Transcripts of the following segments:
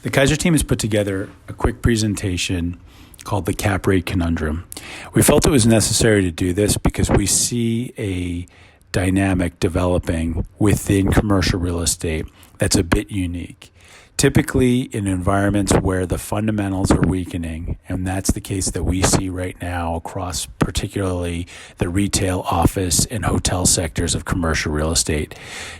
The Kaiser team has put together a quick presentation called the Cap Rate Conundrum. We felt it was necessary to do this because we see a dynamic developing within commercial real estate that's a bit unique. Typically in environments where the fundamentals are weakening, and that's the case that we see right now across particularly the retail, office, and hotel sectors of commercial real estate,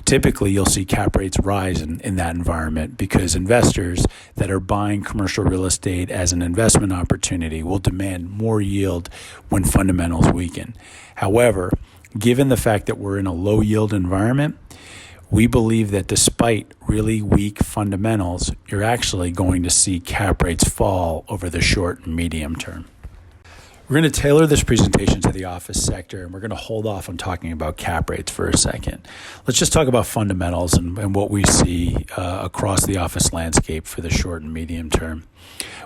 typically you'll see cap rates rise in that environment because investors that are buying commercial real estate as an investment opportunity will demand more yield when fundamentals weaken. However, given the fact that we're in a low yield environment, we believe that despite really weak fundamentals, you're actually going to see cap rates fall over the short and medium term. We're going to tailor this presentation to the office sector, and we're going to hold off on talking about cap rates for a second. Let's just talk about fundamentals and what we see across the office landscape for the short and medium term.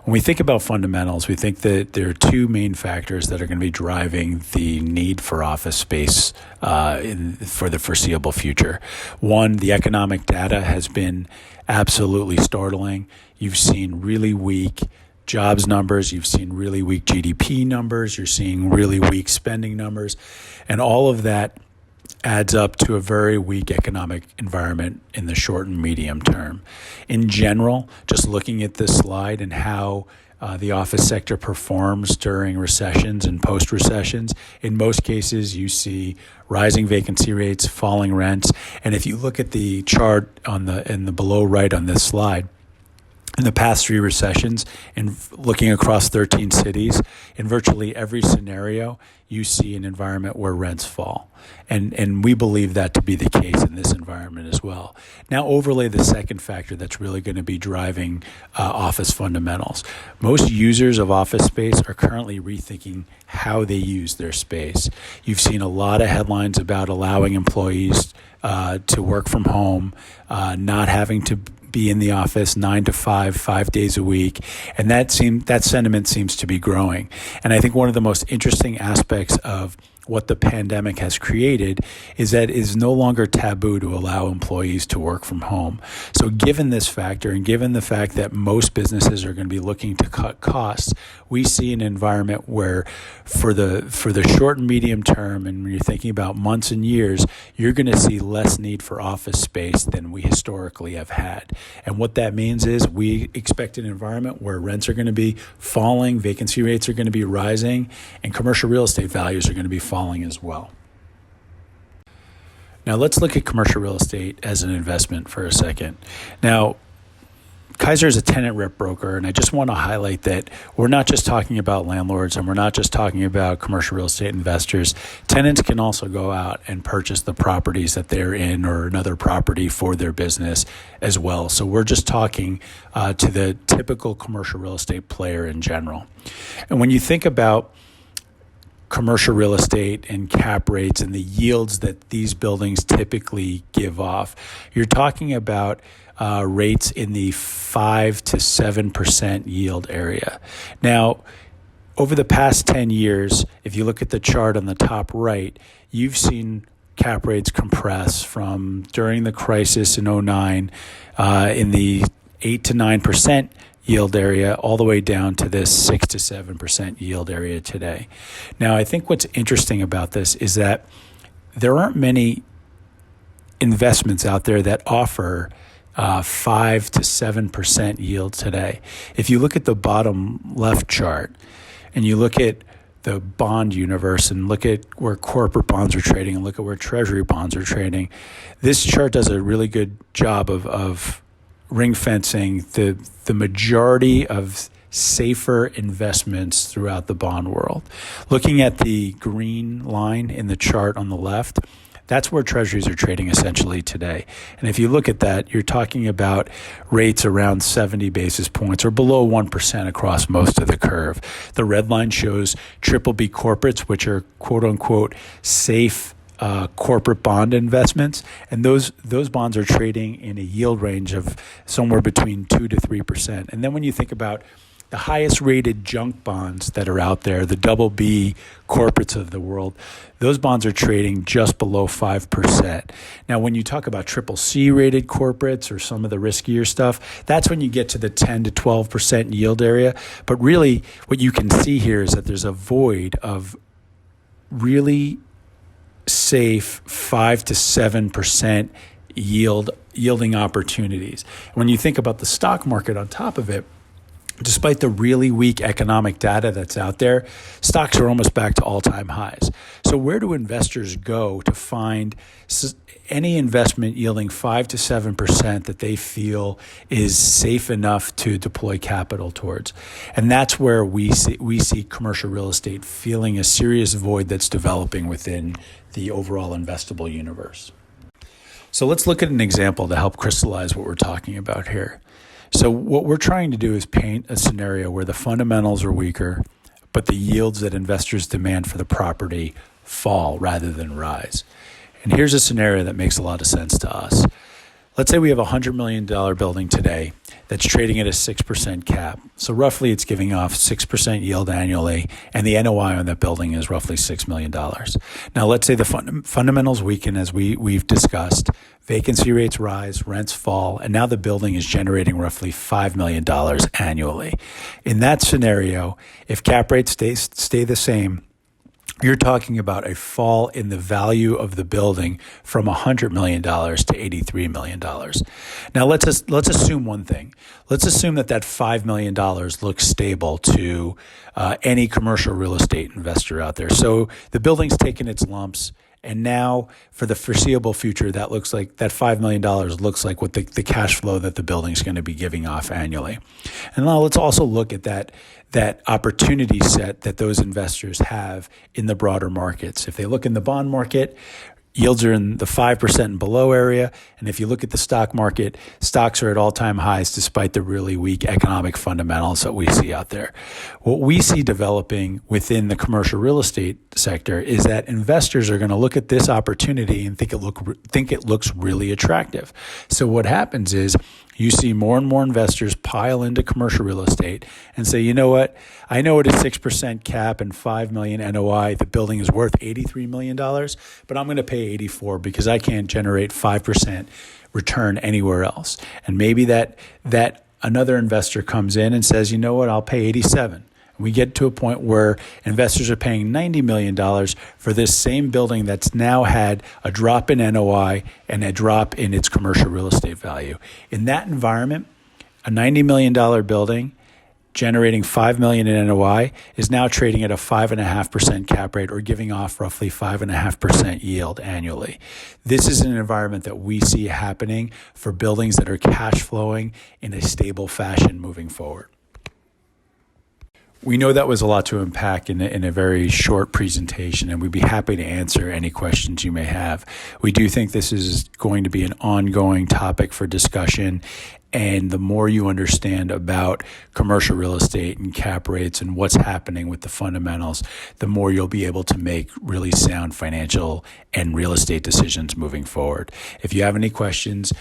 When we think about fundamentals, we think that there are two main factors that are going to be driving the need for office space for the foreseeable future. One, the economic data has been absolutely startling. You've seen really weak jobs numbers, you've seen really weak GDP numbers, you're seeing really weak spending numbers, and all of that adds up to a very weak economic environment in the short and medium term. In general, just looking at this slide and how the office sector performs during recessions and post-recessions, in most cases you see rising vacancy rates, falling rents, and if you look at the chart in the below right on this slide, in the past three recessions, and looking across 13 cities, in virtually every scenario, you see an environment where rents fall. And we believe that to be the case in this environment as well. Now overlay the second factor that's really going to be driving office fundamentals. Most users of office space are currently rethinking how they use their space. You've seen a lot of headlines about allowing employees to work from home, not having to be in the office 9 to 5 days a week, and that sentiment seems to be growing. And I think one of the most interesting aspects of what the pandemic has created is that it is no longer taboo to allow employees to work from home. So given this factor, and given the fact that most businesses are going to be looking to cut costs, we see an environment where for the short and medium term, and when you're thinking about months and years, you're going to see less need for office space than we historically have had. And what that means is we expect an environment where rents are going to be falling, vacancy rates are going to be rising, and commercial real estate values are going to be falling as well. Now let's look at commercial real estate as an investment for a second. Now, Kaiser is a tenant rep broker, and I just want to highlight that we're not just talking about landlords and we're not just talking about commercial real estate investors. Tenants can also go out and purchase the properties that they're in or another property for their business as well. So we're just talking to the typical commercial real estate player in general. And when you think about commercial real estate and cap rates and the yields that these buildings typically give off, you're talking about rates in the 5 to 7% yield area. Now, over the past 10 years, if you look at the chart on the top right, you've seen cap rates compress from during the crisis in 2009 in the 8 to 9% yield area all the way down to this 6 to 7% yield area today. Now, I think what's interesting about this is that there aren't many investments out there that offer 5 to 7% yield today. If you look at the bottom left chart and you look at the bond universe and look at where corporate bonds are trading and look at where treasury bonds are trading, this chart does a really good job of ring fencing the majority of safer investments throughout the bond world. Looking at the green line in the chart on the left, that's where treasuries are trading essentially today. And if you look at that, you're talking about rates around 70 basis points or below 1% across most of the curve. The red line shows triple B corporates, which are quote unquote safe corporate bond investments, and those bonds are trading in a yield range of somewhere between 2 to 3%. And then when you think about the highest rated junk bonds that are out there, the double B corporates of the world, those bonds are trading just below 5%. Now, when you talk about triple C rated corporates or some of the riskier stuff, that's when you get to the 10 to 12% yield area. But really, what you can see here is that there's a void of really safe 5 to 7% yielding opportunities. When you think about the stock market on top of it, despite the really weak economic data that's out there, stocks are almost back to all-time highs. So where do investors go to find any investment yielding 5 to 7% that they feel is safe enough to deploy capital towards? And that's where we see commercial real estate feeling a serious void that's developing within the overall investable universe. So let's look at an example to help crystallize what we're talking about here. So what we're trying to do is paint a scenario where the fundamentals are weaker, but the yields that investors demand for the property fall rather than rise. And here's a scenario that makes a lot of sense to us. Let's say we have a $100 million building today that's trading at a 6% cap. So roughly it's giving off 6% yield annually, and the NOI on that building is roughly $6 million. Now let's say the fundamentals weaken as we've discussed, vacancy rates rise, rents fall, and now the building is generating roughly $5 million annually. In that scenario, if cap rates stay the same, you're talking about a fall in the value of the building from $100 million to $83 million. Now, let's assume one thing. Let's assume that $5 million looks stable to any commercial real estate investor out there. So the building's taken its lumps, and now for the foreseeable future, that looks like that $5 million looks like what the cash flow that the building's going to be giving off annually. And now let's also look at that opportunity set that those investors have in the broader markets. If they look in the bond market, yields are in the 5% and below area. And if you look at the stock market, stocks are at all-time highs despite the really weak economic fundamentals that we see out there. What we see developing within the commercial real estate sector is that investors are going to look at this opportunity and think it looks really attractive. So what happens is you see more and more investors pile into commercial real estate and say, you know what, I know at a 6% cap and $5 million NOI, the building is worth $83 million, but I'm going to pay 84 because I can't generate 5% return anywhere else. And maybe that another investor comes in and says, you know what, I'll pay 87. We get to a point where investors are paying $90 million for this same building that's now had a drop in NOI and a drop in its commercial real estate value. In that environment, a $90 million building generating $5 million in NOI is now trading at a 5.5% cap rate or giving off roughly 5.5% yield annually. This is an environment that we see happening for buildings that are cash flowing in a stable fashion moving forward. We know that was a lot to unpack in a very short presentation, and we'd be happy to answer any questions you may have. We do think this is going to be an ongoing topic for discussion, and the more you understand about commercial real estate and cap rates and what's happening with the fundamentals, the more you'll be able to make really sound financial and real estate decisions moving forward. If you have any questions,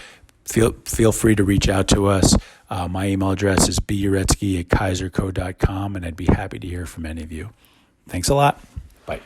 feel free to reach out to us. My email address is buretsky@kaiserco.com, and I'd be happy to hear from any of you. Thanks a lot. Bye.